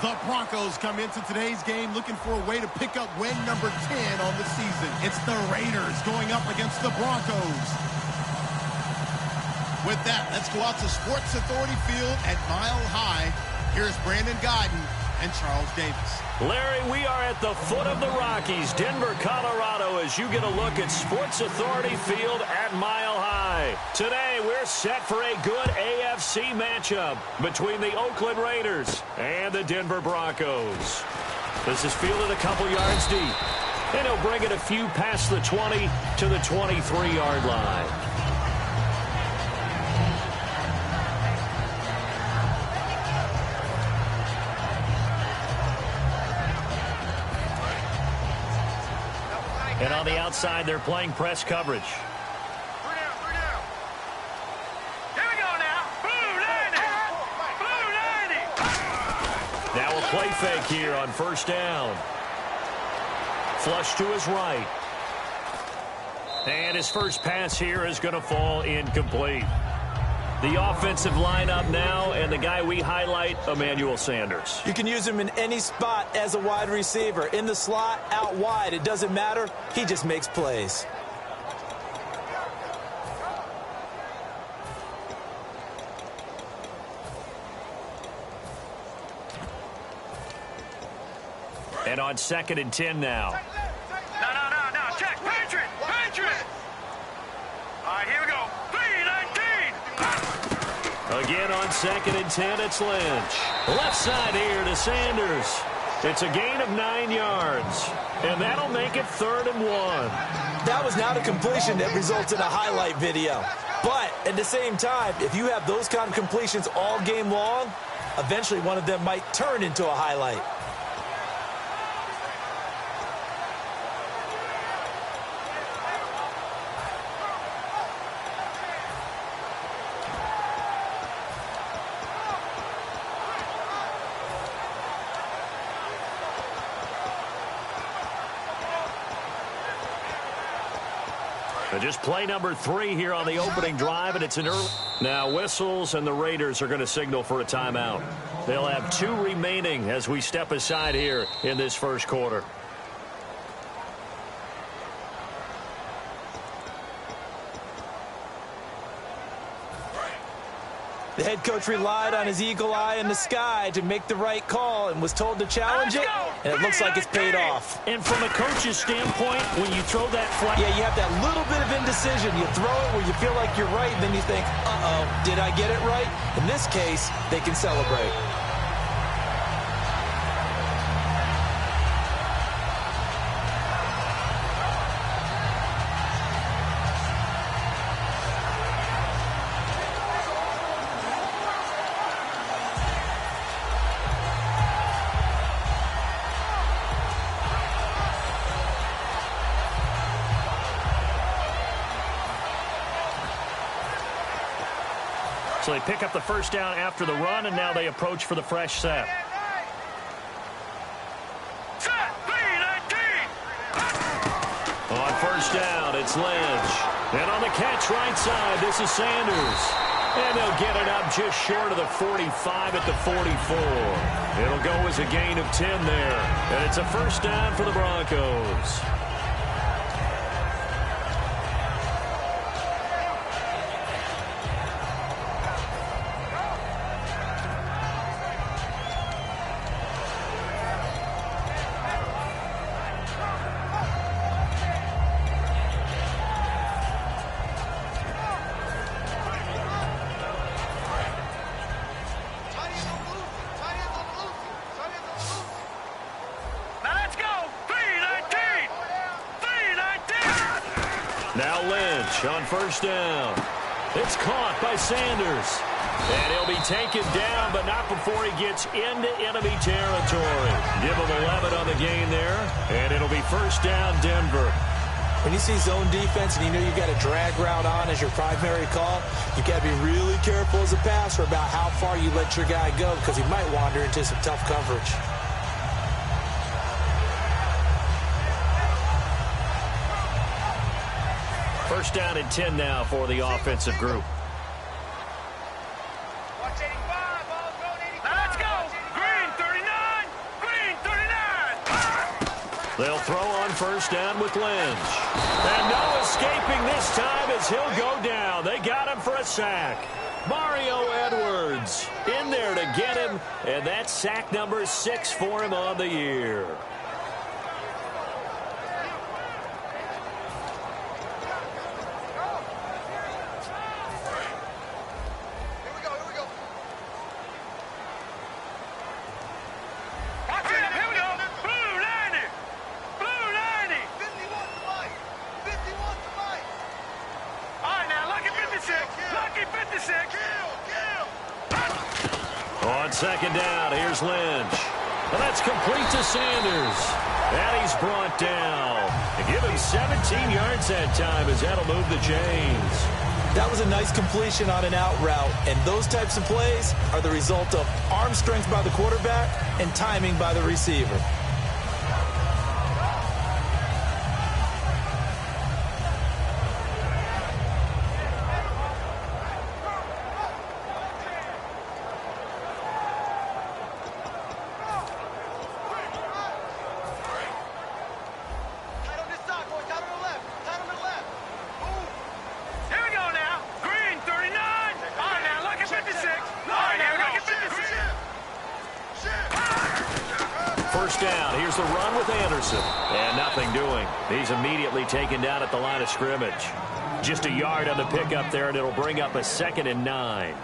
The Broncos come into today's game looking for a way to pick up win number 10 on the season. It's the Raiders going up against the Broncos. With that, let's go out to Sports Authority Field at Mile High. Here's Brandon Guyton and Charles Davis. Larry, we are at the foot of the Rockies, Denver, Colorado, as you get a look at Sports Authority Field at Mile High. Today, we're set for a good AFC matchup between the Oakland Raiders and the Denver Broncos. This is fielded a couple yards deep, and he'll bring it a few past the 20 to the 23-yard line. And on the outside, they're playing press coverage. Here we go now. Blue 90. Blue 90. Now a play fake here on first down. Flush to his right. And his first pass here is going to fall incomplete. The offensive lineup now, and the guy we highlight, Emmanuel Sanders. You can use him in any spot as a wide receiver. In the slot, out wide, it doesn't matter. He just makes plays. And on 2nd and 10 now. No. Check. Patriot. All right, here we go. 3-19. Again on 2nd and 10, it's Lynch. Left side here to Sanders. It's a gain of 9 yards. And that'll make it 3rd and 1. That was not a completion that results in a highlight video. But at the same time, if you have those kind of completions all game long, eventually one of them might turn into a highlight. Just play number 3 here on the opening drive, and it's an early. Now whistles, and the Raiders are going to signal for a timeout. They'll have 2 remaining as we step aside here in this first quarter. The head coach relied on his eagle eye in the sky to make the right call and was told to challenge it, and it looks like it's paid off. And from a coach's standpoint, when you throw that flag... Yeah, you have that little bit of indecision. You throw it where you feel like you're right, and then you think, uh-oh, did I get it right? In this case, they can celebrate. So they pick up the first down after the run, and now they approach for the fresh set. On first down, it's Lynch. And on the catch right side, this is Sanders. And they'll get it up just short of the 45 at the 44. It'll go as a gain of 10 there. And it's a first down for the Broncos. Now Lynch on first down. It's caught by Sanders. And he'll be taken down, but not before he gets into enemy territory. Give him 11 on the gain there, and it'll be first down Denver. When you see zone defense and you know you got a drag route on as your primary call, you got to be really careful as a passer about how far you let your guy go because he might wander into some tough coverage. First down and 10 now for the offensive group. Watch 85, ball's going 85. Now let's go. Green, 39. They'll throw on first down with Lynch. And no escaping this time as he'll go down. They got him for a sack. Mario Edwards in there to get him, and that's sack number 6 for him on the year. On second down, here's Lynch. And that's complete to Sanders. And he's brought down. And give him 17 yards that time as that'll move the chains. That was a nice completion on an out route. And those types of plays are the result of arm strength by the quarterback and timing by the receiver. First down. Here's the run with Anderson. And nothing doing. He's immediately taken down at the line of scrimmage. Just a yard on the pickup there, and it'll bring up a 2nd and 9.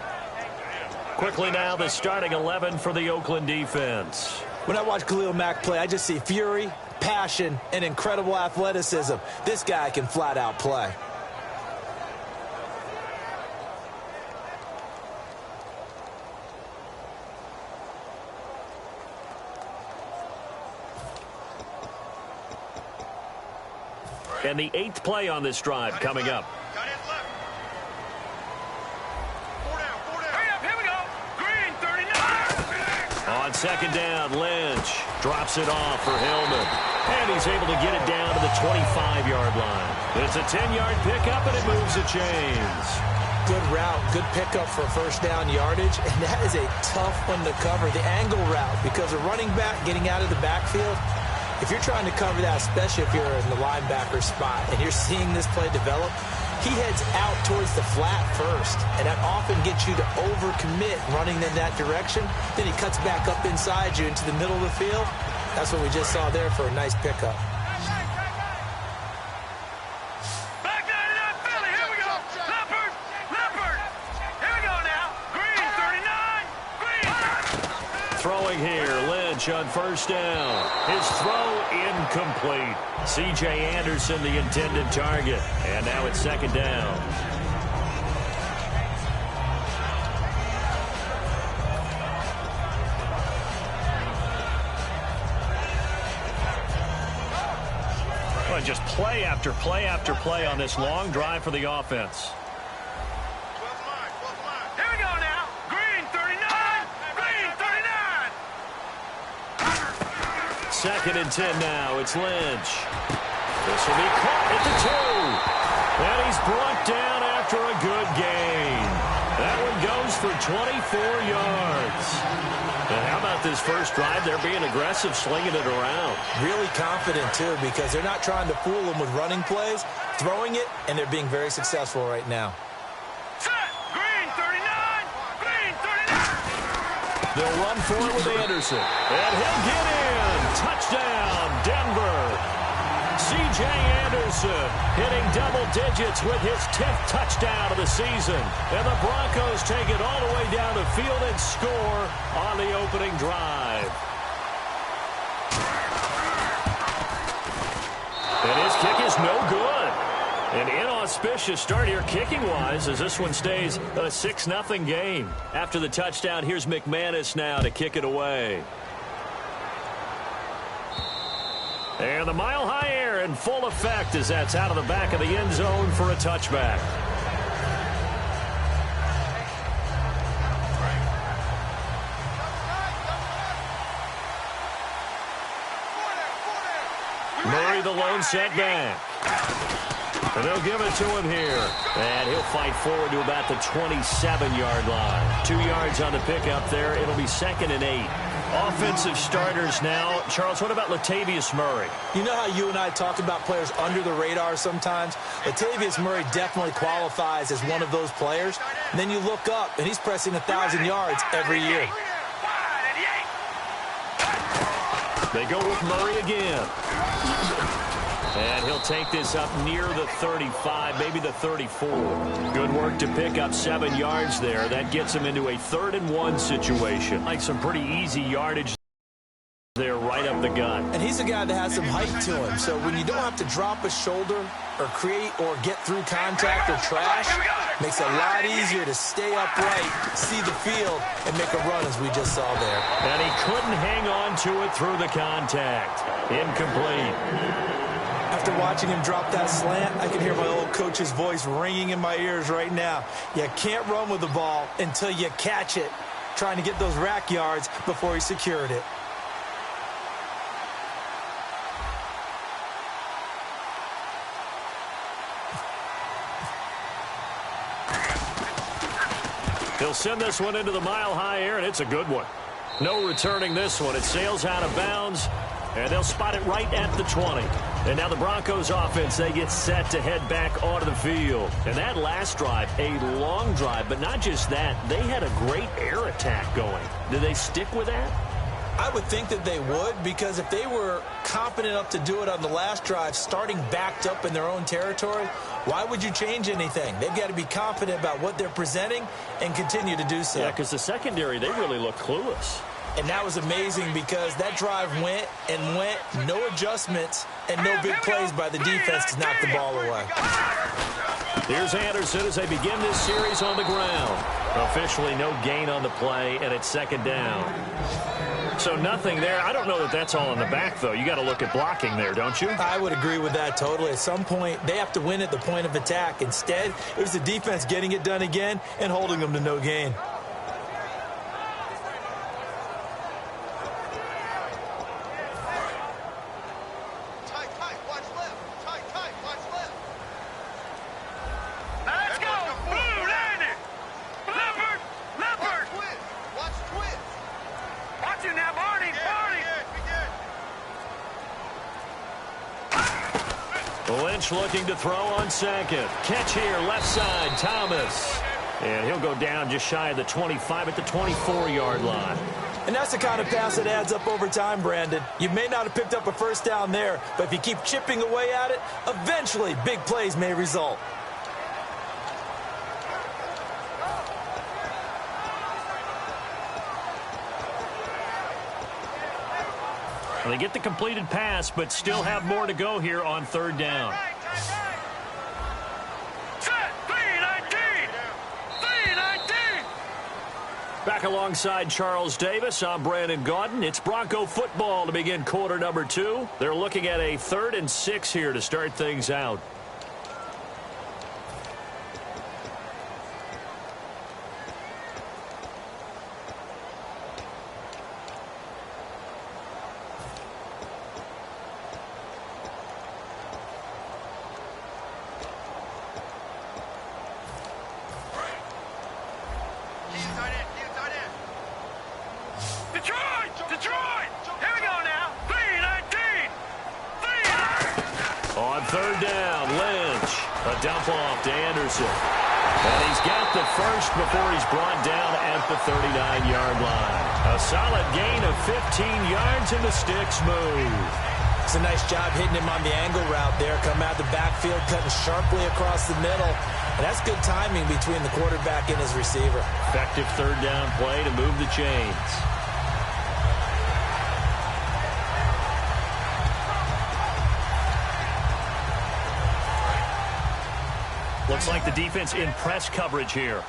Quickly now, the starting 11 for the Oakland defense. When I watch Khalil Mack play, I just see fury, passion, and incredible athleticism. This guy can flat out play. And the 8th play on this drive coming up. On second down, Lynch drops it off for Hillman. And he's able to get it down to the 25-yard line. It's a 10-yard pickup, and it moves the chains. Good route, good pickup for first down yardage. And that is a tough one to cover, the angle route, because a running back getting out of the backfield, if you're trying to cover that, especially if you're in the linebacker spot and you're seeing this play develop, he heads out towards the flat first, and that often gets you to overcommit running in that direction. Then he cuts back up inside you into the middle of the field. That's what we just saw there for a nice pickup. Back down to that Philly. Here we go. Leopard. Here we go now. Green, 39. Green. Throwing here. Lynch on first down. His throw incomplete. C.J. Anderson, the intended target. And now it's second down. Well, just play after play after play on this long drive for the offense. Here we go now. Green, 39. Green, 39. 2nd and 10 now. It's Lynch. This will be caught at the 2. And he's brought down after a good gain. That one goes for 24 yards. And how about this first drive? They're being aggressive, slinging it around. Really confident, too, because they're not trying to fool them with running plays, throwing it, and they're being very successful right now. Set. Green, 39. Green, 39. They'll run for it with Anderson. And he'll get in. Touchdown, Denver. C.J. Anderson hitting double digits with his 10th touchdown of the season. And the Broncos take it all the way down the field and score on the opening drive. And his kick is no good. An inauspicious start here kicking-wise as this one stays a 6-0 game. After the touchdown, here's McManus now to kick it away. And the mile-high air in full effect as that's out of the back of the end zone for a touchback. Murray the lone setback. And they'll give it to him here. And he'll fight forward to about the 27-yard line. 2 yards on the pickup there. It'll be 2nd and 8. Offensive starters now. Charles, what about Latavius Murray? You know how you and I talk about players under the radar sometimes? Latavius Murray definitely qualifies as one of those players. And then you look up, and he's pressing 1,000 yards every year. They go with Murray again. And he'll take this up near the 35, maybe the 34. Good work to pick up 7 yards there. That gets him into a 3rd-and-1 situation. Like some pretty easy yardage there right up the gut. And he's a guy that has some height to him. So when you don't have to drop a shoulder or create or get through contact or trash, makes it a lot easier to stay upright, see the field, and make a run as we just saw there. And he couldn't hang on to it through the contact. Incomplete. After watching him drop that slant, I can hear my old coach's voice ringing in my ears right now. You can't run with the ball until you catch it, trying to get those rack yards before he secured it. He'll send this one into the mile-high air, and it's a good one. No returning this one. It sails out of bounds, and they'll spot it right at the 20. And now the Broncos offense, they get set to head back onto the field. And that last drive, a long drive, but not just that. They had a great air attack going. Do they stick with that? I would think that they would, because if they were confident enough to do it on the last drive, starting backed up in their own territory, why would you change anything? They've got to be confident about what they're presenting and continue to do so. Yeah, because the secondary, they really look clueless. And that was amazing because that drive went and went, no adjustments, and no big plays by the defense to knock the ball away. Here's Anderson as they begin this series on the ground. Officially no gain on the play, and it's 2nd down. So nothing there. I don't know that that's all in the back, though. You got to look at blocking there, don't you? I would agree with that totally. At some point, they have to win at the point of attack. Instead, it was the defense getting it done again and holding them to no gain. Lynch looking to throw on 2nd. Catch here, left side, Thomas. And he'll go down just shy of the 25 at the 24-yard line. And that's the kind of pass that adds up over time, Brandon. You may not have picked up a 1st down there, but if you keep chipping away at it, eventually big plays may result. They get the completed pass, but still have more to go here on 3rd down. Back alongside Charles Davis, I'm Brandon Gaudin. It's Bronco football to begin quarter number 2. They're looking at a 3rd and 6 here to start things out. On 3rd down, Lynch. A dump off to Anderson. And he's got the first before he's brought down at the 39-yard line. A solid gain of 15 yards and the sticks move. It's a nice job hitting him on the angle route there. Come out the backfield, cutting sharply across the middle. And that's good timing between the quarterback and his receiver. Effective 3rd down play to move the chains. Looks like the defense in press coverage here.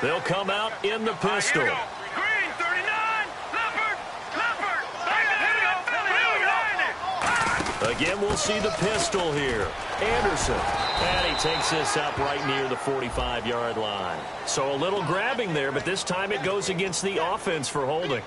They'll come out in the pistol. Green, 39, Leopard. Again, we'll see the pistol here. Anderson. And he takes this up right near the 45-yard line. So a little grabbing there, but this time it goes against the offense for holding.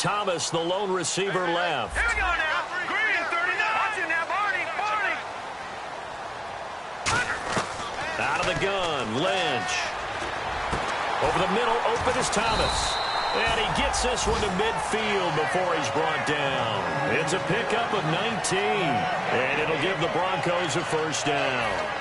Thomas, the lone receiver, left. Here we go now. Green, 39. Watch it now, Barney. Out of the gun, Lynch. Over the middle, open is Thomas. And he gets this one to midfield before he's brought down. It's a pickup of 19. And it'll give the Broncos a first down.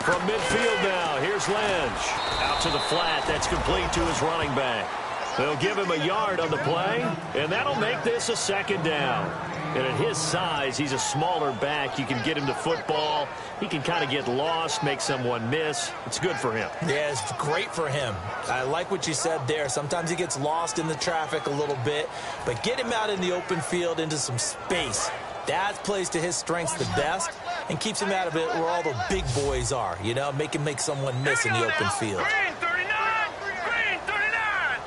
From midfield now, here's Lynch. Out to the flat, that's complete to his running back. They'll give him a yard on the play, and that'll make this a second down. And at his size, he's a smaller back. You can get him to football. He can kind of get lost, make someone miss. It's good for him. Yeah, it's great for him. I like what you said there. Sometimes he gets lost in the traffic a little bit, but get him out in the open field into some space. That plays to his strengths the best and keeps him out of it where all the big boys are, you know, make someone miss in the open field. Green, 39. Green, 39.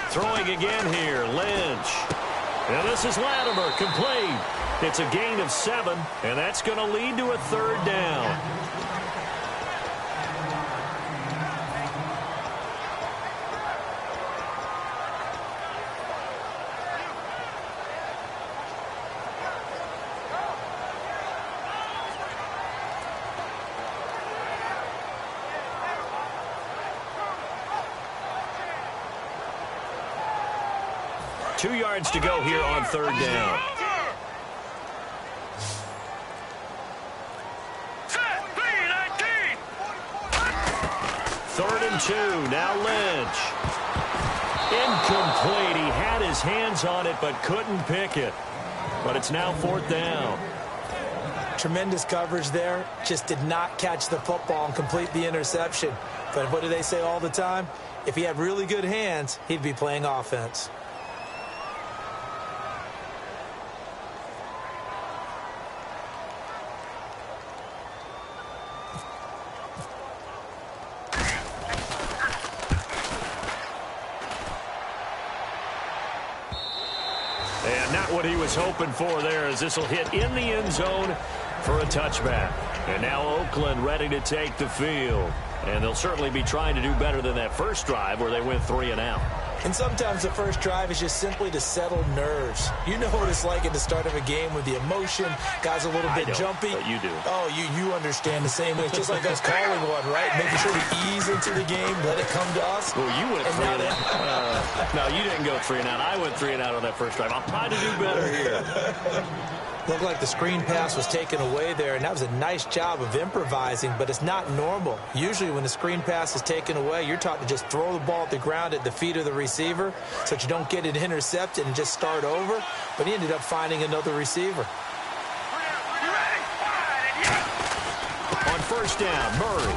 Throwing again here, Lynch. And this is Latimer, complete. It's a gain of 7, and that's going to lead to a third down. Two yards to go here on third down. Third and 2. Now Lynch. Incomplete. He had his hands on it but couldn't pick it. But it's now fourth down. Tremendous coverage there. Just did not catch the football and complete the interception. But what do they say all the time? If he had really good hands, he'd be playing offense. And not what he was hoping for there, as this will hit in the end zone for a touchback. And now Oakland ready to take the field. And they'll certainly be trying to do better than that first drive where they went 3 and out. And sometimes the first drive is just simply to settle nerves. You know what it's like at the start of a game with the emotion. Guys a little bit jumpy. But you do. Oh, you understand the same way. It's just like us calling one, right? Making sure we ease into the game, let it come to us. Well, you went 3 and out. No, you didn't go 3 and out. I went 3 and out on that first drive. I'm trying to do better here. Looked like the screen pass was taken away there, and that was a nice job of improvising, but it's not normal. Usually when the screen pass is taken away, you're taught to just throw the ball at the ground at the feet of the receiver so that you don't get it intercepted and just start over, but he ended up finding another receiver. On first down, Murray.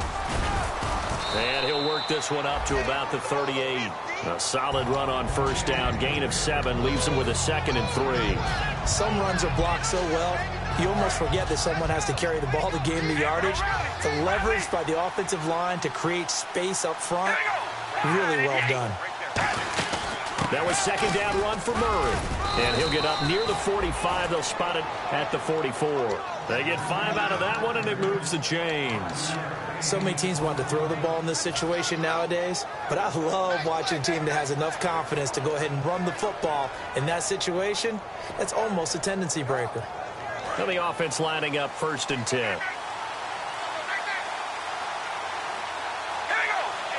And he'll work this one up to about the 38. A solid run on first down. Gain of 7 leaves him with a 2nd and 3. Some runs are blocked so well, you almost forget that someone has to carry the ball to gain the yardage. The leverage by the offensive line to create space up front, really well done. That was second down run for Murray. And he'll get up near the 45. They'll spot it at the 44. They get 5 out of that one, and it moves the chains. So many teams want to throw the ball in this situation nowadays, but I love watching a team that has enough confidence to go ahead and run the football. In that situation, that's almost a tendency breaker. Now the offense lining up 1st and 10.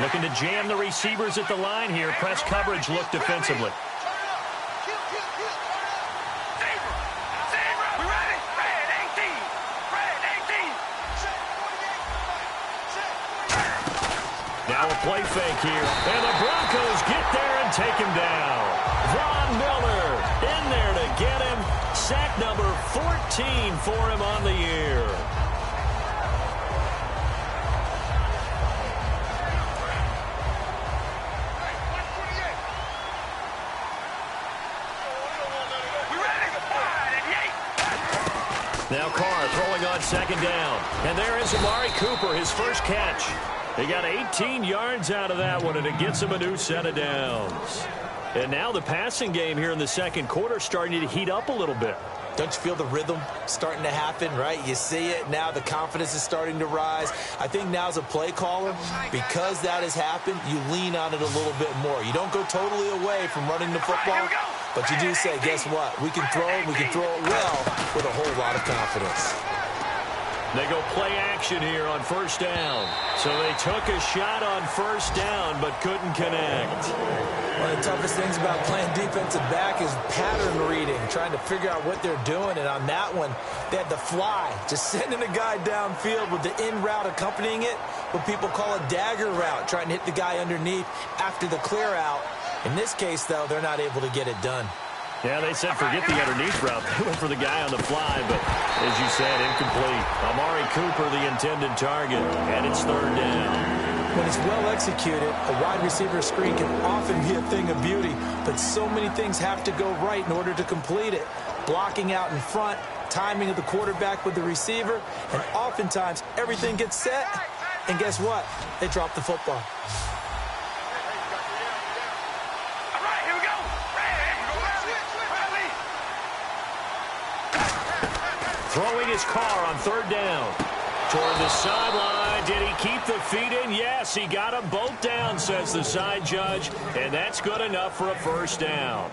Looking to jam the receivers at the line here. Press coverage look defensively. Now a play fake here. And the Broncos get there and take him down. Von Miller in there to get him. Sack number 14 for him on the year. Now Carr throwing on second down. And there is Amari Cooper, his first catch. He got 18 yards out of that one, and it gets him a new set of downs. And now the passing game here in the second quarter starting to heat up a little bit. Don't you feel the rhythm starting to happen, right? You see it. Now the confidence is starting to rise. I think now as a play caller, because that has happened, you lean on it a little bit more. You don't go totally away from running the football, but you do say, guess what? We can throw it well with a whole lot of confidence. They go play action here on first down. So they took a shot on first down but couldn't connect. One of the toughest things about playing defensive back is pattern reading, trying to figure out what they're doing. And on that one, they had the fly, just sending a guy downfield with the in route accompanying it, what people call a dagger route, trying to hit the guy underneath after the clear out. In this case, though, they're not able to get it done. Yeah, they said forget the underneath route. They went for the guy on the fly, but as you said, incomplete. Amari Cooper, the intended target, and it's third down. When it's well executed, a wide receiver screen can often be a thing of beauty, but so many things have to go right in order to complete it. Blocking out in front, timing of the quarterback with the receiver, and oftentimes everything gets set, and guess what? They drop the football. Throwing his car on third down. Toward the sideline. Did he keep the feet in? Yes, he got them both down, says the side judge. And that's good enough for a first down.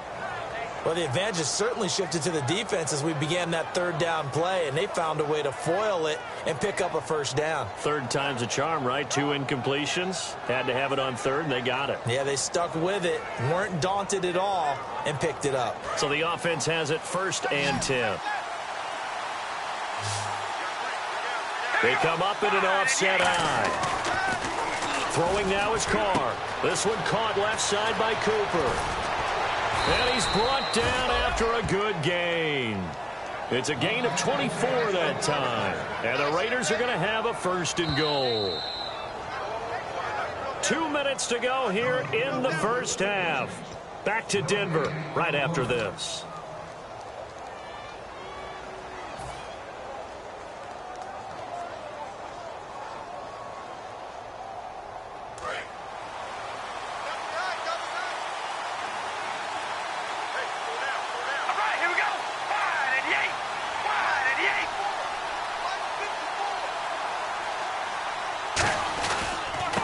Well, the advantage has certainly shifted to the defense as we began that third down play, and they found a way to foil it and pick up a first down. Third time's a charm, right? 2 incompletions. Had to have it on third, and they got it. Yeah, they stuck with it, weren't daunted at all, and picked it up. So the offense has it first and 10. They come up in an offset eye. Throwing now is Carr. This one caught left side by Cooper. And he's brought down after a good gain. It's a gain of 24 that time. And the Raiders are going to have a first and goal. 2 minutes to go here in the first half. Back to Denver right after this.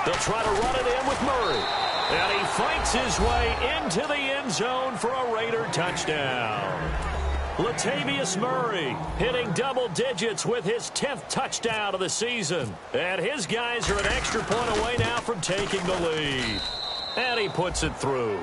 They'll try to run it in with Murray. And he fights his way into the end zone for a Raider touchdown. Latavius Murray hitting double digits with his 10th touchdown of the season. And his guys are an extra point away now from taking the lead. And he puts it through.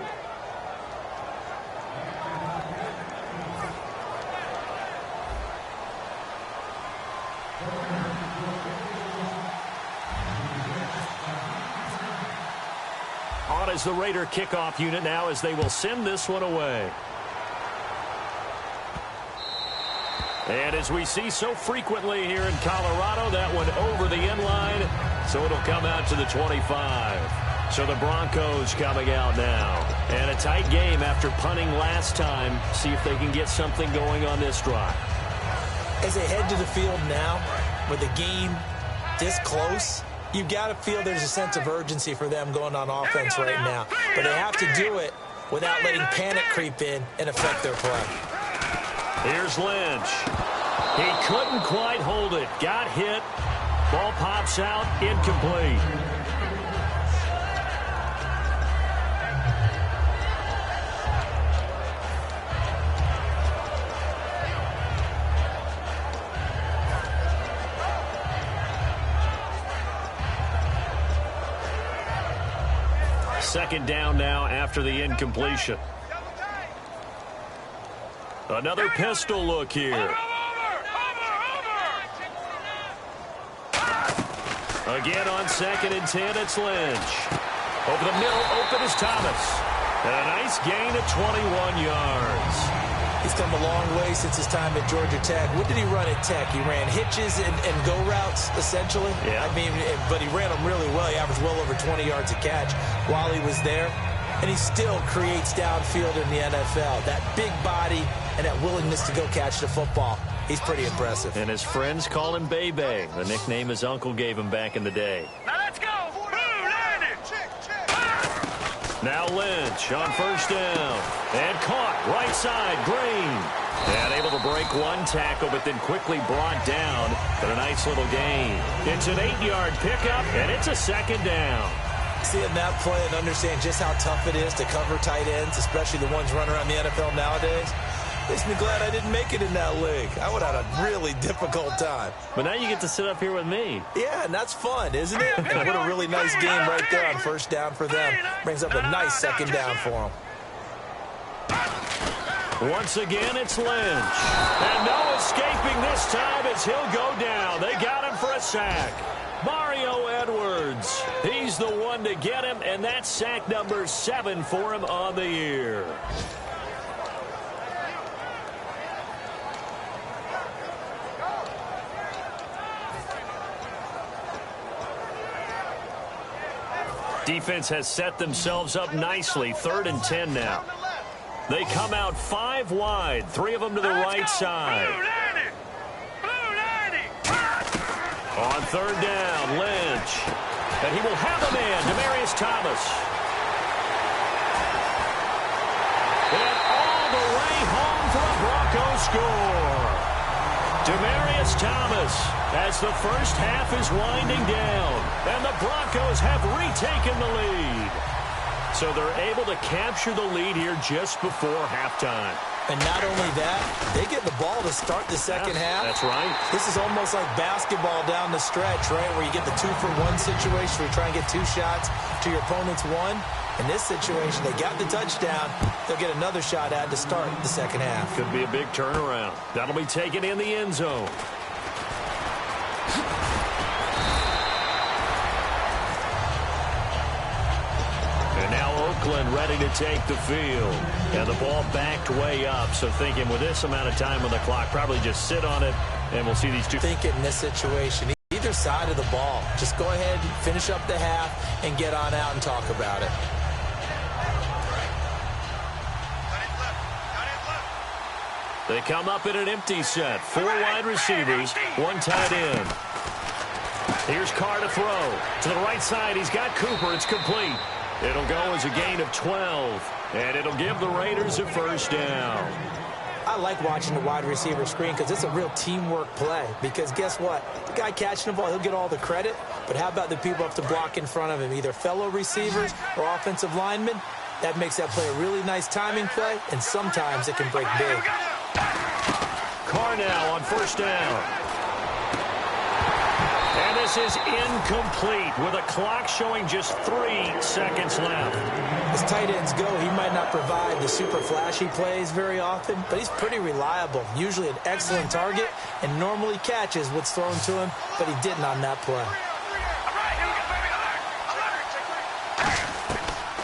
On is the Raider kickoff unit now as they will send this one away. And as we see so frequently here in Colorado, that one over the end line, so it'll come out to the 25. So the Broncos coming out now. And a tight game after punting last time. See if they can get something going on this drive. As they head to the field now, with the game this close, you've got to feel there's a sense of urgency for them going on offense right now. But they have to do it without letting panic creep in and affect their play. Here's Lynch. He couldn't quite hold it. Got hit. Ball pops out. Incomplete. Second down now after the incompletion. Another pistol look here. Again on second and 10, it's Lynch. Over the middle, open is Thomas. And a nice gain of 21 yards. He's come a long way since his time at Georgia Tech. What did he run at Tech? He ran hitches and go routes, essentially. Yeah. I mean, but he ran them really well. He averaged well over 20 yards a catch while he was there. and he still creates downfield in the NFL. That big body and that willingness to go catch the football. He's pretty impressive. And his friends call him Bebe, the nickname his uncle gave him back in the day. Now let's go. Blue, land it. Now Lynch on first down. And caught right side, Green. And able to break one tackle, but then quickly brought down. But a nice little gain. It's an 8-yard pickup, and it's a second down. Seeing that play and understand just how tough it is to cover tight ends, especially the ones running around the NFL nowadays, makes me glad I didn't make it in that league. I would have had a really difficult time. But now you get to sit up here with me. Yeah, and that's fun, isn't it? And what a really nice game right there on first down for them. Brings up a nice second down for them. Once again, it's Lynch. And no escaping this time as he'll go down. They got him for a sack. Mario Edwards. He's the one to get him, and that's sack number 7 for him on the year. Defense has set themselves up nicely. 3rd and 10 now. They come out 5 wide. 3 of them to the right side. On 3rd down, Lynch. And he will have a man, Demaryius Thomas. And all the way home for a Broncos score. Demaryius Thomas, as the first half is winding down, and the Broncos have retaken the lead. So they're able to capture the lead here just before halftime. And not only that, they get the ball to start the second half. That's right. This is almost like basketball down the stretch, right, where you get the 2-for-1 situation where you try and get 2 shots to your opponent's 1. In this situation, they got the touchdown. They'll get another shot at to start the second half. Could be a big turnaround. That'll be taken in the end zone. And now Oakland ready to take the field. And the ball backed way up. So thinking with this amount of time on the clock, probably just sit on it, and we'll see these two. Think in this situation, either side of the ball, just go ahead, finish up the half, and get on out and talk about it. They come up in an empty set. 4 wide receivers, 1 tight end. Here's Carr to throw. To the right side, he's got Cooper. It's complete. It'll go as a gain of 12, and it'll give the Raiders a first down. I like watching the wide receiver screen because it's a real teamwork play. Because guess what? The guy catching the ball, he'll get all the credit. But how about the people up to block in front of him, either fellow receivers or offensive linemen? That makes that play a really nice timing play, and sometimes it can break big. Carr now on first down. And this is incomplete with a clock showing just 3 seconds left. As tight ends go, he might not provide the super flashy plays very often, but he's pretty reliable. Usually an excellent target and normally catches what's thrown to him, but he didn't on that play.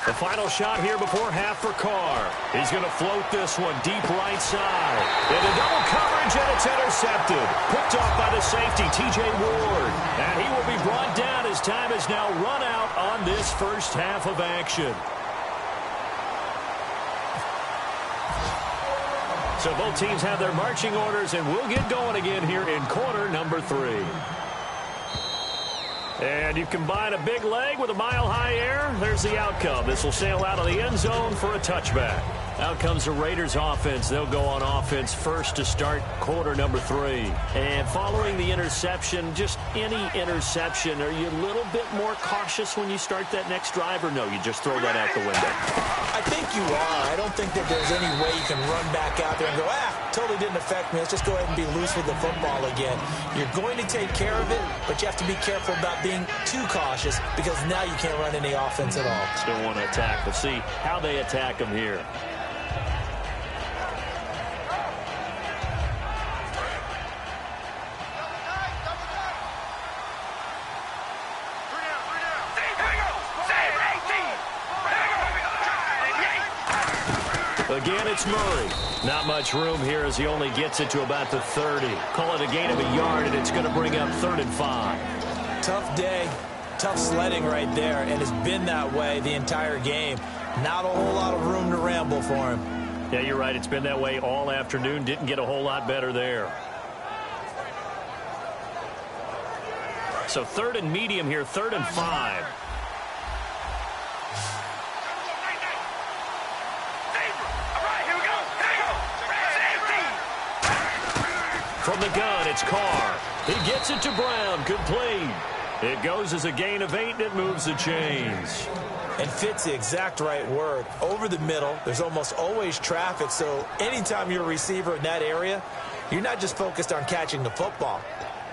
The final shot here before half for Carr. He's going to float this one deep right side. Into double coverage, and it's intercepted. Picked off by the safety, T.J. Ward. And he will be brought down as time is now run out on this first half of action. So both teams have their marching orders, and we'll get going again here in quarter number 3. And you combine a big leg with a mile-high air, there's the outcome. This will sail out of the end zone for a touchback. Out comes the Raiders offense. They'll go on offense first to start quarter number 3. And following the interception, just any interception, are you a little bit more cautious when you start that next drive, or no, you just throw that out the window? I think you are. I don't think that there's any way you can run back out there and go, totally didn't affect me. Let's just go ahead and be loose with the football again. You're going to take care of it, but you have to be careful about being too cautious because now you can't run any offense at all. Still want to attack. We'll see how they attack them here. Again, it's Murray. Not much room here as he only gets it to about the 30. Call it a gain of a yard, and it's going to bring up 3rd and 5. Tough day, tough sledding right there, and it's been that way the entire game. Not a whole lot of room to ramble for him. Yeah, you're right. It's been that way all afternoon. Didn't get a whole lot better there. So 3rd and medium here, 3rd and 5. From the gun, it's Carr. He gets it to Brown. Complete. It goes as a gain of 8, and it moves the chains. And fits the exact right word. Over the middle, there's almost always traffic, so anytime you're a receiver in that area, you're not just focused on catching the football.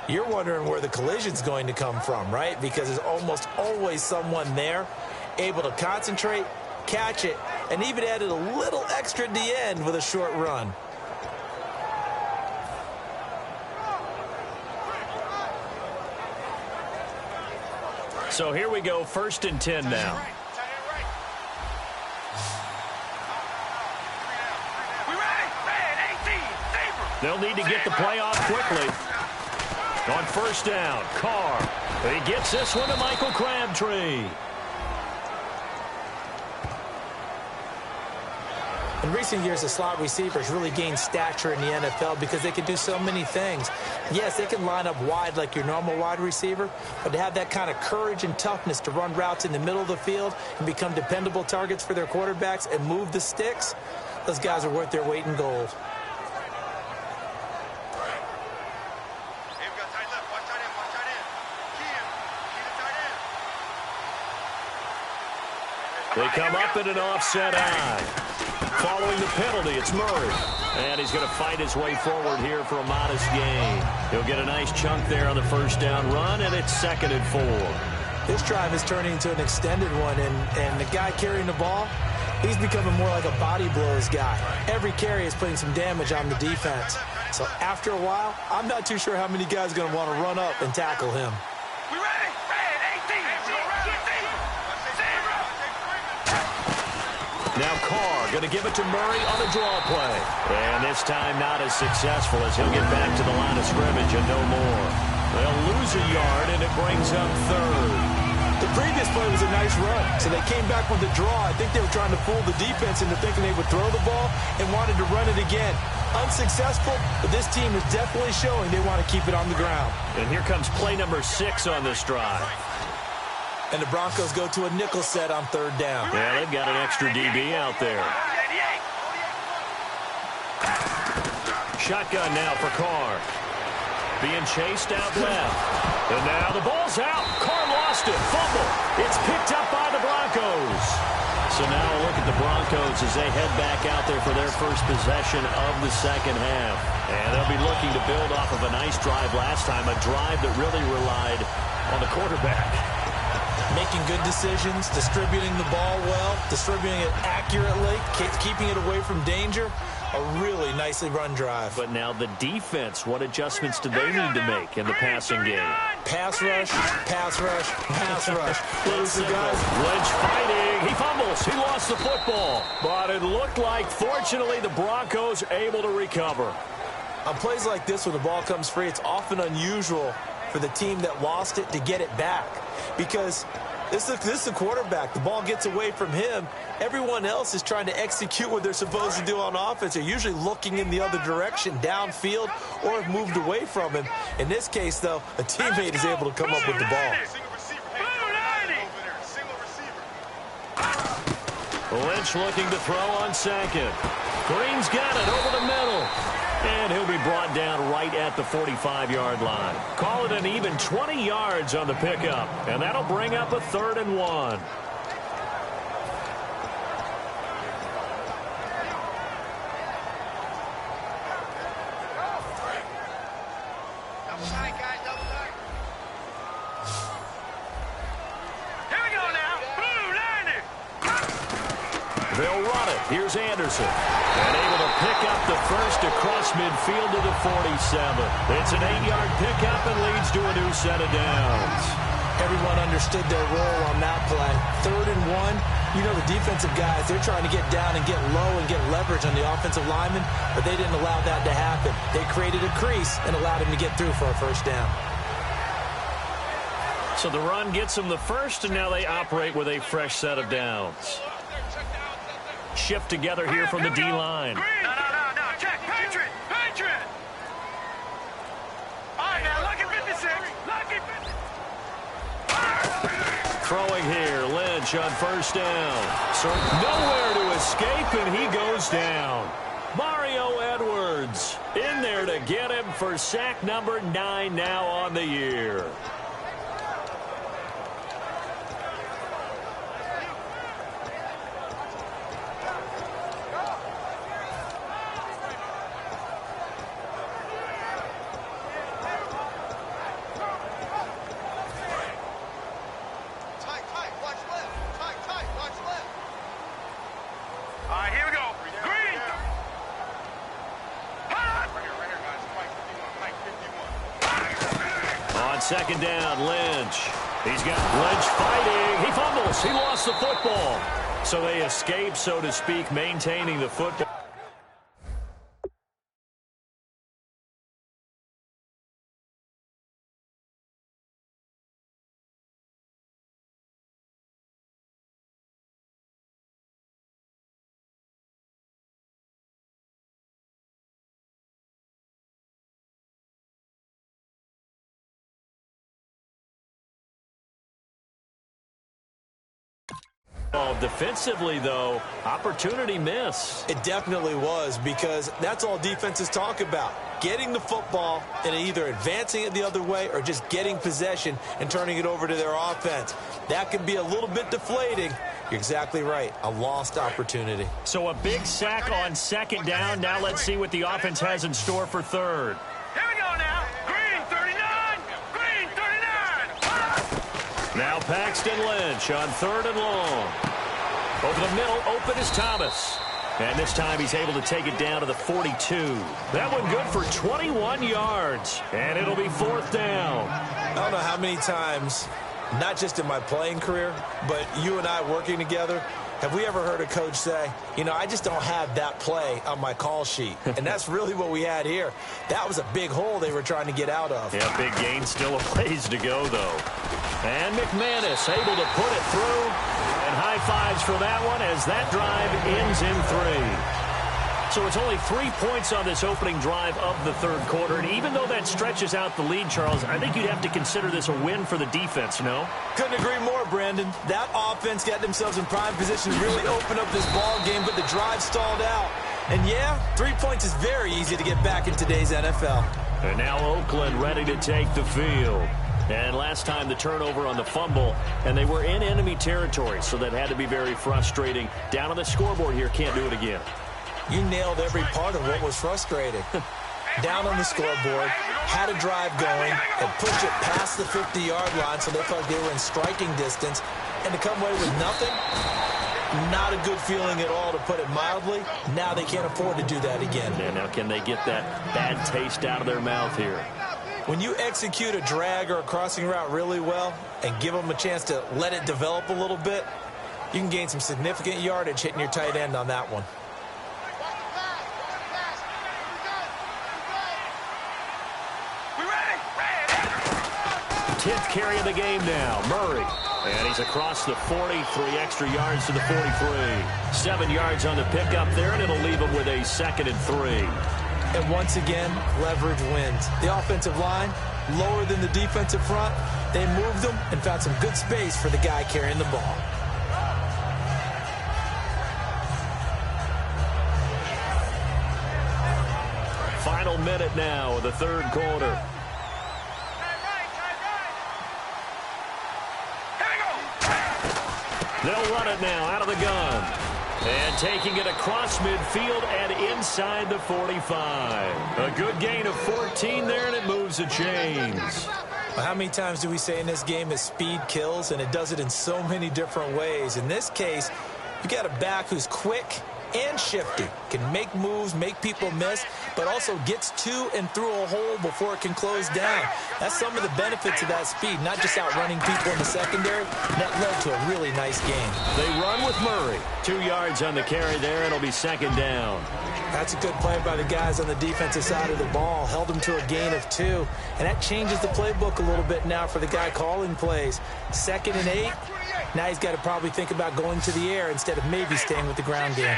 You're wondering where the collision's going to come from, right? Because there's almost always someone there able to concentrate, catch it, and even added a little extra at the end with a short run. So here we go, 1st and 10 now. They'll need to get the play off quickly. On 1st down, Carr. He gets this one to Michael Crabtree. In recent years, the slot receivers really gained stature in the NFL because they can do so many things. Yes, they can line up wide like your normal wide receiver, but to have that kind of courage and toughness to run routes in the middle of the field and become dependable targets for their quarterbacks and move the sticks, those guys are worth their weight in gold. They come up in an offset eye. Following the penalty, it's Murray. And he's going to fight his way forward here for a modest gain. He'll get a nice chunk there on the 1st down run, and it's 2nd and 4. This drive is turning into an extended one, and the guy carrying the ball, he's becoming more like a body blows guy. Every carry is putting some damage on the defense. So after a while, I'm not too sure how many guys are going to want to run up and tackle him. We ready? Now Carr going to give it to Murray on a draw play. And this time not as successful as he'll get back to the line of scrimmage and no more. They'll lose a yard, and it brings up 3rd. The previous play was a nice run, so they came back with the draw. I think they were trying to fool the defense into thinking they would throw the ball and wanted to run it again. Unsuccessful, but this team is definitely showing they want to keep it on the ground. And here comes play number 6 on this drive. And the Broncos go to a nickel set on 3rd down. Yeah, they've got an extra DB out there. Shotgun now for Carr. Being chased out left. And now the ball's out. Carr lost it. Fumble. It's picked up by the Broncos. So now a look at the Broncos as they head back out there for their first possession of the 2nd half. And they'll be looking to build off of a nice drive last time, a drive that really relied on the quarterback. Making good decisions, distributing the ball well, distributing it accurately, keeping it away from danger. A really nicely run drive. But now the defense, what adjustments do they need to make in the passing game? Pass rush, pass rush, pass rush. Lose the guys. Lynch fighting. He fumbles. He lost the football. But it looked like, fortunately, the Broncos able to recover. On plays like this, when the ball comes free, it's often unusual for the team that lost it to get it back. Because this is the quarterback. The ball gets away from him. Everyone else is trying to execute what they're supposed to do on offense. They're usually looking in the other direction, downfield, or have moved away from him. In this case, though, a teammate is able to come up with the ball. Lynch looking to throw on 2nd. Green's got it over the middle. And he'll be brought down right at the 45-yard line. Call it an even 20 yards on the pickup. And that'll bring up a 3rd and 1. They'll run it. Here's Anderson. And able to pick up the first across midfield to the 47. It's an 8-yard pickup and leads to a new set of downs. Everyone understood their role on that play. 3rd and 1. You know the defensive guys, they're trying to get down and get low and get leverage on the offensive lineman, but they didn't allow that to happen. They created a crease and allowed him to get through for a 1st down. So the run gets them the first, and now they operate with a fresh set of downs. shift together here from the D-line. No. Check. Patriot. All right, now, lucky 56. Lucky 56. Throwing here, Lynch on first down. So nowhere to escape, and he goes down. Mario Edwards in there to get him for sack number 9 now on the year. All right, here we go. Green. On second down, Lynch. He's got Lynch fighting. He fumbles. He lost the football. So they escape, so to speak, maintaining the football. Defensively, though, opportunity miss. It definitely was, because that's all defenses talk about. Getting the football and either advancing it the other way or just getting possession and turning it over to their offense. That can be a little bit deflating. You're exactly right. A lost opportunity. So a big sack on second down. Now let's see what the offense has in store for third. Here we go now. Green 39. Green 39. Now Paxton Lynch on third and long. Over the middle, open is Thomas. And this time he's able to take it down to the 42. That one good for 21 yards. And it'll be fourth down. I don't know how many times, not just in my playing career, but you and I working together, have we ever heard a coach say, you know, I just don't have that play on my call sheet. And that's really what we had here. That was a big hole they were trying to get out of. Yeah, big gain, still a ways to go, though. And McManus able to put it through. And high fives for that one as that drive ends in 3. So it's only 3 points on this opening drive of the third quarter. And even though that stretches out the lead, Charles, I think you'd have to consider this a win for the defense, no? Couldn't agree more, Brandon. That offense got themselves in prime position to really open up this ball game, but the drive stalled out. And yeah, 3 points is very easy to get back in today's NFL. And now Oakland ready to take the field. And last time the turnover on the fumble, and they were in enemy territory, so that had to be very frustrating. Down on the scoreboard here, can't do it again. You nailed every part of what was frustrating. Down on the scoreboard, had a drive going, and pushed it past the 50-yard line so they felt they were in striking distance, and to come away with nothing, not a good feeling at all, to put it mildly. Now they can't afford to do that again. And now can they get that bad taste out of their mouth here? When you execute a drag or a crossing route really well and give them a chance to let it develop a little bit, you can gain some significant yardage hitting your tight end on that one. We ready? 10th carry of the game now, Murray. And he's across the 40, 3 extra yards to the 43. 7 yards on the pickup there, and it'll leave him with a 2nd and 3. And once again, leverage wins. The offensive line, lower than the defensive front. They moved them and found some good space for the guy carrying the ball. Final minute now of the third quarter. They'll run it now out of the gun. And taking it across midfield and inside the 45. A good gain of 14 there, and it moves the chains. Well, how many times do we say in this game that speed kills, and it does it in so many different ways? In this case, you got a back who's quick and shifty, can make moves, make people miss, but also gets to and through a hole before it can close down. That's some of the benefits of that speed, not just outrunning people in the secondary. That led to a really nice game. They run with Murray. 2 yards on the carry there, and it'll be 2nd down. That's a good play by the guys on the defensive side of the ball. Held them to a gain of 2, and that changes the playbook a little bit now for the guy calling plays. 2nd and 8, Now he's got to probably think about going to the air instead of maybe staying with the ground game.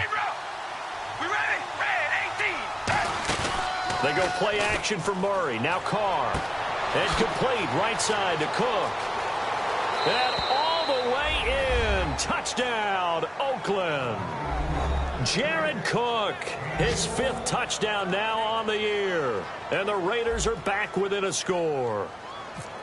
We ready? Red 18. They go play action for Murray. Now Carr. And complete right side to Cook. And all the way in. Touchdown, Oakland. Jared Cook, his 5th touchdown now on the year. And the Raiders are back within a score.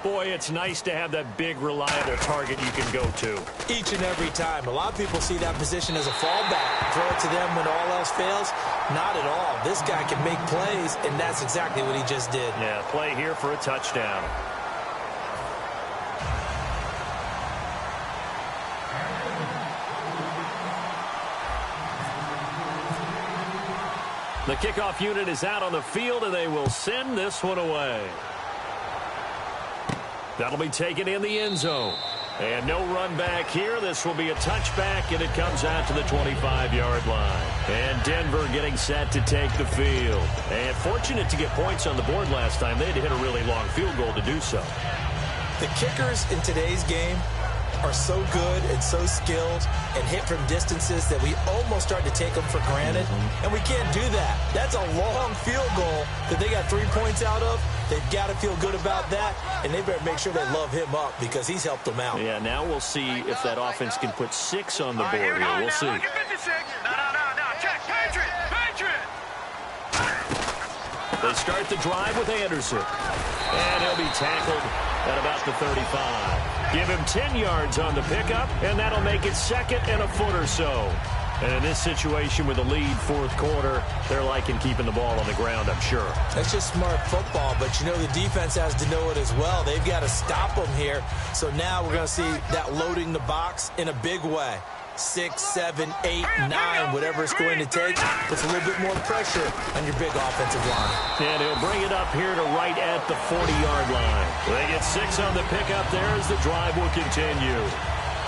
Boy, it's nice to have that big, reliable target you can go to. Each and every time. A lot of people see that position as a fallback. Throw it to them when all else fails. Not at all. This guy can make plays, and that's exactly what he just did. Yeah, play here for a touchdown. The kickoff unit is out on the field, and they will send this one away. That'll be taken in the end zone. And no run back here. This will be a touchback, and it comes out to the 25-yard line. And Denver getting set to take the field. And fortunate to get points on the board last time. They had to hit a really long field goal to do so. The kickers in today's game are so good and so skilled and hit from distances that we almost start to take them for granted. And we can't do that. That's a long field goal that they got 3 points out of. They've got to feel good about that, and they better make sure they love him up because he's helped them out. Yeah, now we'll see if that offense can put 6 on the board here. We'll see. No. Check. Patriot. They start the drive with Anderson. And he'll be tackled at about the 35. Give him 10 yards on the pickup, and that'll make it 2nd and a foot or so. And in this situation with a lead 4th quarter, they're liking keeping the ball on the ground, I'm sure. That's just smart football, but you know the defense has to know it as well. They've got to stop them here. So now we're going to see that loading the box in a big way. 6, 7, 8, 9, whatever it's going to take. Puts a little bit more pressure on your big offensive line. And he'll bring it up here to right at the 40-yard line. They get 6 on the pickup there as the drive will continue.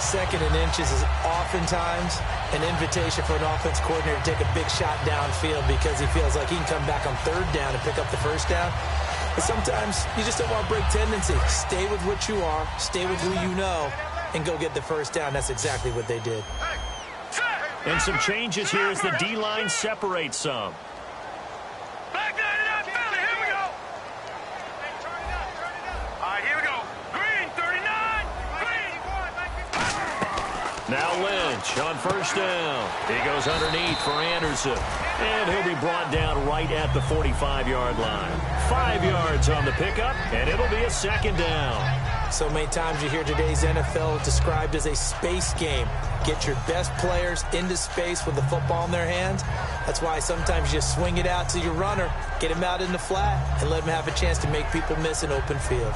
2nd and inches is oftentimes an invitation for an offense coordinator to take a big shot downfield because he feels like he can come back on 3rd down and pick up the 1st down. But sometimes you just don't want to break tendency. Stay with what you are, stay with who you know, and go get the 1st down. That's exactly what they did. And some changes here as the D-line separates some. Back that up, Philly. Here we go. All right, here we go. Green, 39. Green. Now Lynch on 1st down. He goes underneath for Anderson. And he'll be brought down right at the 45-yard line. 5 yards on the pickup, and it'll be a 2nd down. So many times you hear today's NFL described as a space game. Get your best players into space with the football in their hands. That's why sometimes you swing it out to your runner, get him out in the flat, and let him have a chance to make people miss an open field.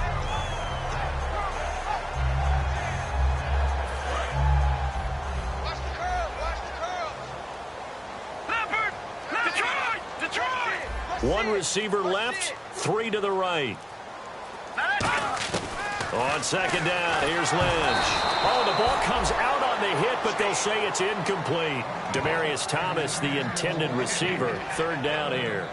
Watch the curl. Leopard. Detroit. One receiver left, 3 to the right. On 2nd down, here's Lynch. Oh, the ball comes out on the hit, but they'll say it's incomplete. Demaryius Thomas, the intended receiver. 3rd down here.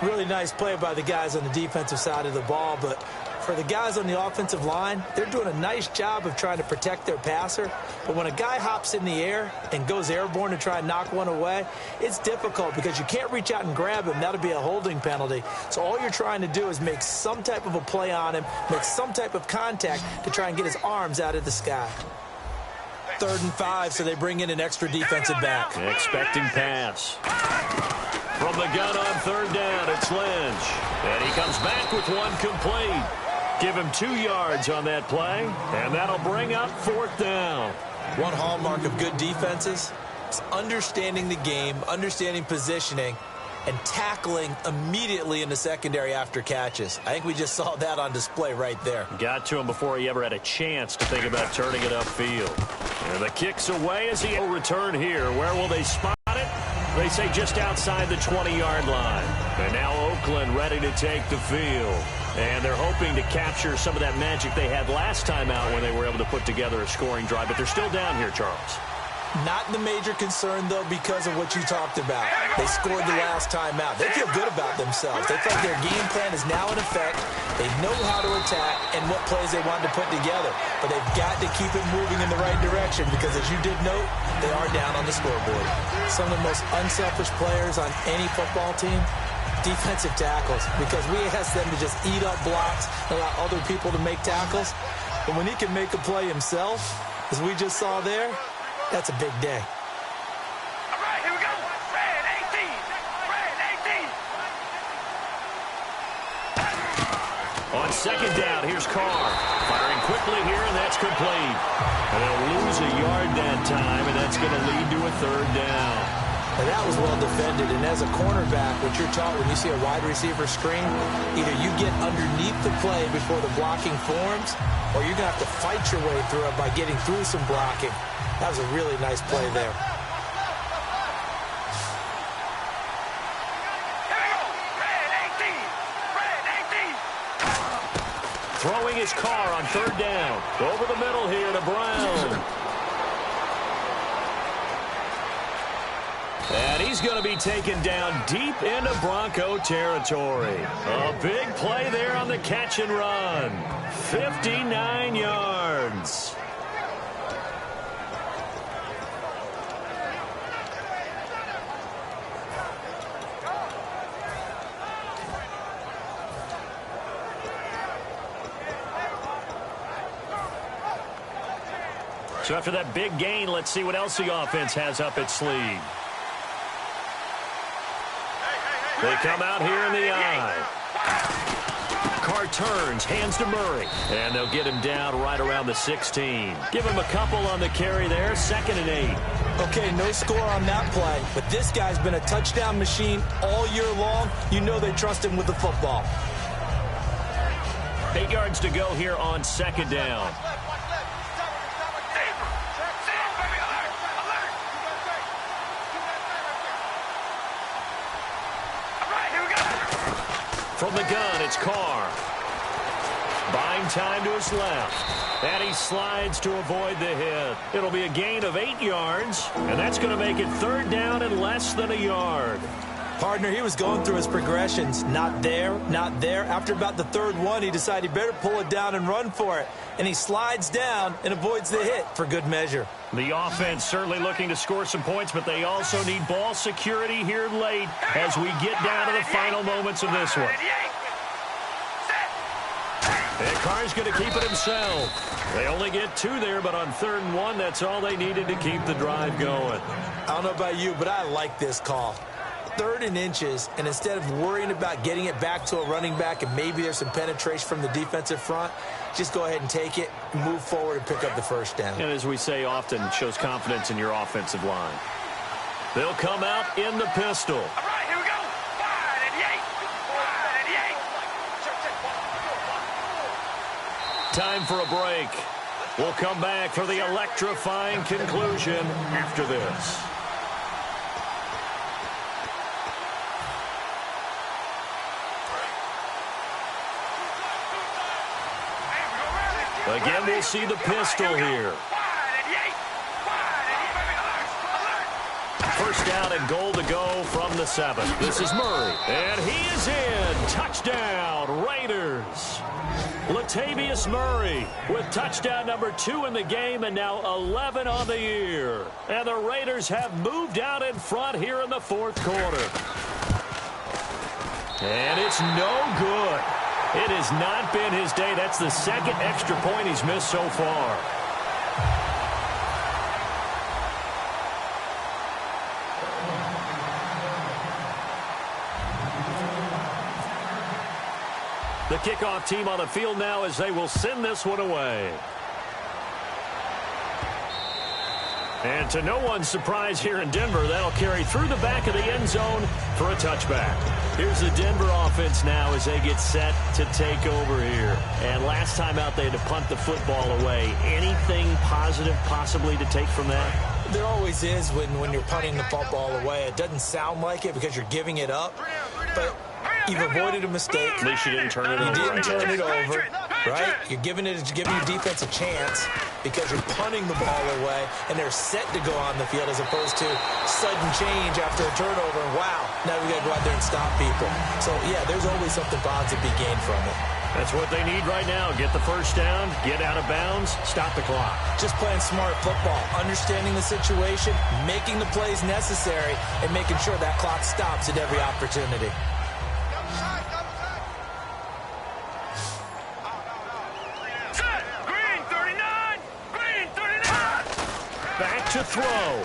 Really nice play by the guys on the defensive side of the ball, but for the guys on the offensive line, they're doing a nice job of trying to protect their passer. But when a guy hops in the air and goes airborne to try and knock one away, it's difficult because you can't reach out and grab him. That'll be a holding penalty. So all you're trying to do is make some type of a play on him, make some type of contact to try and get his arms out of the sky. 3rd and 5, so they bring in an extra defensive back. Expecting pass. From the gun on 3rd down, it's Lynch. And he comes back with one complete. Give him 2 yards on that play, and that'll bring up 4th down. One hallmark of good defenses is understanding the game, understanding positioning, and tackling immediately in the secondary after catches. I think we just saw that on display right there. Got to him before he ever had a chance to think about turning it upfield. And the kick's away as he will return here. Where will they spot it? They say just outside the 20-yard line. And now Oakland ready to take the field. And they're hoping to capture some of that magic they had last time out when they were able to put together a scoring drive. But they're still down here, Charles. Not the major concern, though, because of what you talked about. They scored the last time out. They feel good about themselves. They feel like their game plan is now in effect. They know how to attack and what plays they want to put together. But they've got to keep it moving in the right direction because, as you did note, they are down on the scoreboard. Some of the most unselfish players on any football team, defensive tackles, because we ask them to just eat up blocks and allow other people to make tackles. But when he can make a play himself, as we just saw there, that's a big day. All right, here we go. Red 18. Red 18. On second down, here's Carr. Firing quickly here, and that's complete. And they'll lose a yard that time, and that's going to lead to a third down. And that was well defended. And as a cornerback, what you're taught when you see a wide receiver screen, either you get underneath the play before the blocking forms, or you're going to have to fight your way through it by getting through some blocking. That was a really nice play there. Here we go. Red 18. Red 18. Throwing his Carr on third down. Over the middle here to Brown. And he's going to be taken down deep into Bronco territory. A big play there on the catch and run. 59 yards. So after that big gain, let's see what else the offense has up its sleeve. They come out here in the eye. Carr turns, hands to Murray. And they'll get him down right around the 16. Give him a couple on the carry there, 2nd and 8. Okay, no score on that play. But this guy's been a touchdown machine all year long. You know they trust him with the football. 8 yards to go here on second down. From the gun, it's Carr. Buying time to his left. And he slides to avoid the hit. It'll be a gain of 8 yards, and that's going to make it third down and less than a yard. Partner, he was going through his progressions. Not there, not there. After about the third one, he decided he better pull it down and run for it. And he slides down and avoids the hit for good measure. The offense certainly looking to score some points, but they also need ball security here late as we get down to the final moments of this one. And Carr's going to keep it himself. They only get 2 there, but on 3rd and 1, that's all they needed to keep the drive going. I don't know about you, but I like this call. 3rd and inches, and instead of worrying about getting it back to a running back and maybe there's some penetration from the defensive front, just go ahead and take it, move forward, and pick up the first down. And as we say often, it shows confidence in your offensive line. They'll come out in the pistol. All right, here we go. 5 and 8. 5 and 8. Time for a break. We'll come back for the electrifying conclusion after this. Again, we'll see the pistol here. First down and goal to go from the 7. This is Murray. And he is in. Touchdown, Raiders. Latavius Murray with touchdown number 2 in the game and now 11 on the year. And the Raiders have moved out in front here in the 4th quarter. And it's no good. It has not been his day. That's the 2nd extra point he's missed so far. The kickoff team on the field now as they will send this one away. And to no one's surprise here in Denver, that'll carry through the back of the end zone for a touchback. Here's the Denver offense now as they get set to take over here. And last time out, they had to punt the football away. Anything positive possibly to take from that? There always is when you're punting the football away. It doesn't sound like it because you're giving it up, but you've avoided a mistake. At least you didn't turn it over. You didn't turn it over, right? You're giving your defense a chance. because you're punting the ball away, and they're set to go on the field as opposed to sudden change after a turnover. And wow, now we got to go out there and stop people. So, yeah, there's always something positive to be gained from it. That's what they need right now. Get the first down, get out of bounds, stop the clock. Just playing smart football, understanding the situation, making the plays necessary, and making sure that clock stops at every opportunity. Set. Green 39. Green 39. Back to throw.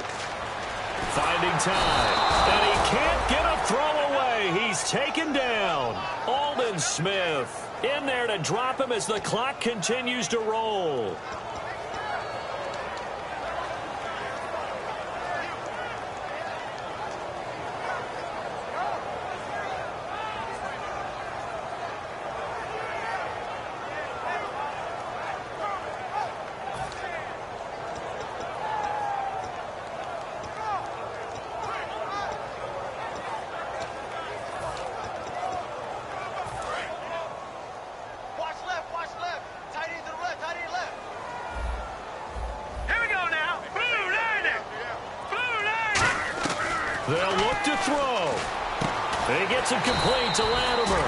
Finding time. And he can't get a throw away. He's taken down. Aldon Smith in there to drop him as the clock continues to roll. They'll look to throw. He gets it complete to Latimer.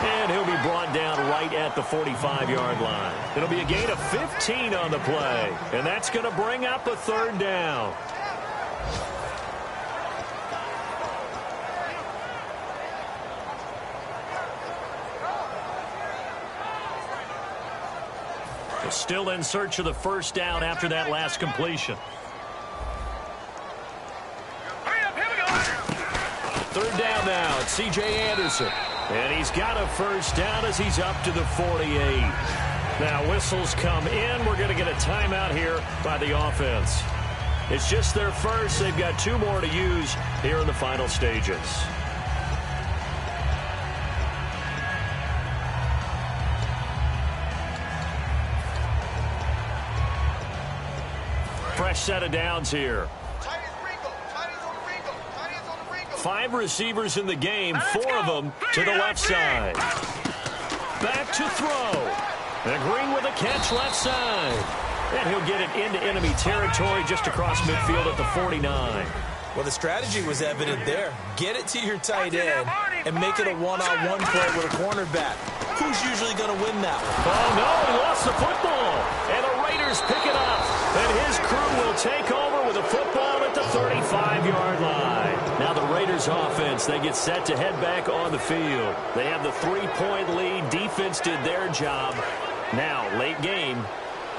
And he'll be brought down right at the 45-yard line. It'll be a gain of 15 on the play. And that's going to bring up a third down. They're still in search of the first down after that last completion. Third down now. It's C.J. Anderson. And he's got a first down as he's up to the 48. Now whistles come in. We're going to get a timeout here by the offense. It's just their first. They've got 2 more to use here in the final stages. Fresh set of downs here. 5 receivers in the game, 4 of them to the left side. Back to throw. And Green with a catch left side. And he'll get it into enemy territory just across midfield at the 49. Well, the strategy was evident there. Get it to your tight end and make it a one-on-one play with a cornerback. Who's usually going to win that one? Oh, no, he lost the football. And the Raiders pick it up. And his crew will take over with a football at the 35-yard line. Now the Raiders offense, they get set to head back on the field. They have the 3-point lead. Defense did their job. Now, late game.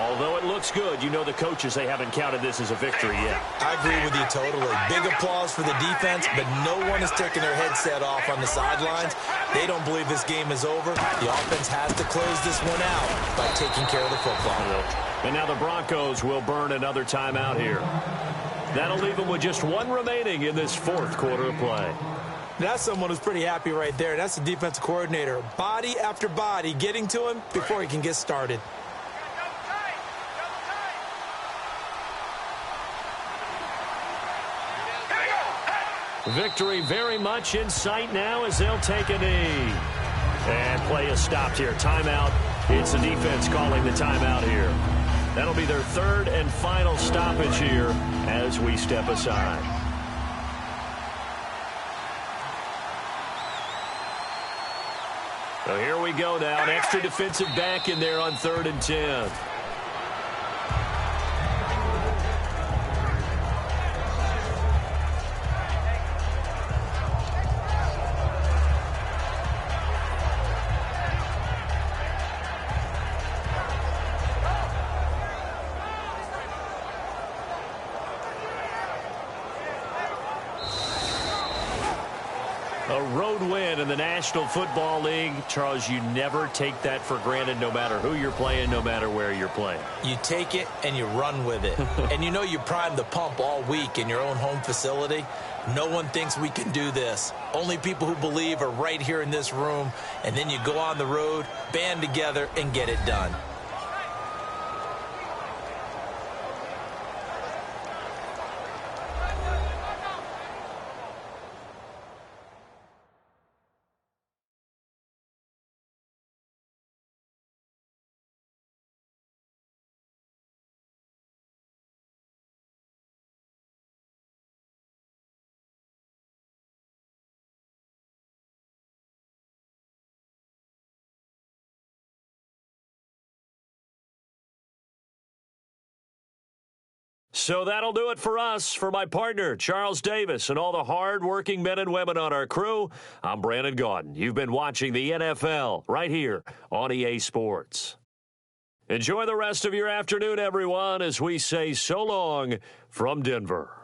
Although it looks good, you know the coaches, they haven't counted this as a victory yet. I agree with you totally. Big applause for the defense, but no one is taking their headset off on the sidelines. They don't believe this game is over. The offense has to close this one out by taking care of the football. And now the Broncos will burn another timeout here. That'll leave them with just 1 remaining in this 4th quarter of play. That's someone who's pretty happy right there. That's the defensive coordinator. Body after body getting to him before he can get started. Victory very much in sight now as they'll take a knee. And play is stopped here. Timeout. It's the defense calling the timeout here. That'll be their 3rd and final stoppage here as we step aside. So here we go now. An extra defensive back in there on 3rd and 10. A road win in the National Football League. Charles, you never take that for granted no matter who you're playing, no matter where you're playing. You take it and you run with it. And you know you primed the pump all week in your own home facility. No one thinks we can do this. Only people who believe are right here in this room. And then you go on the road, band together, and get it done. So that'll do it for us. For my partner, Charles Davis, and all the hard-working men and women on our crew, I'm Brandon Gaudin. You've been watching the NFL right here on EA Sports. Enjoy the rest of your afternoon, everyone, as we say so long from Denver.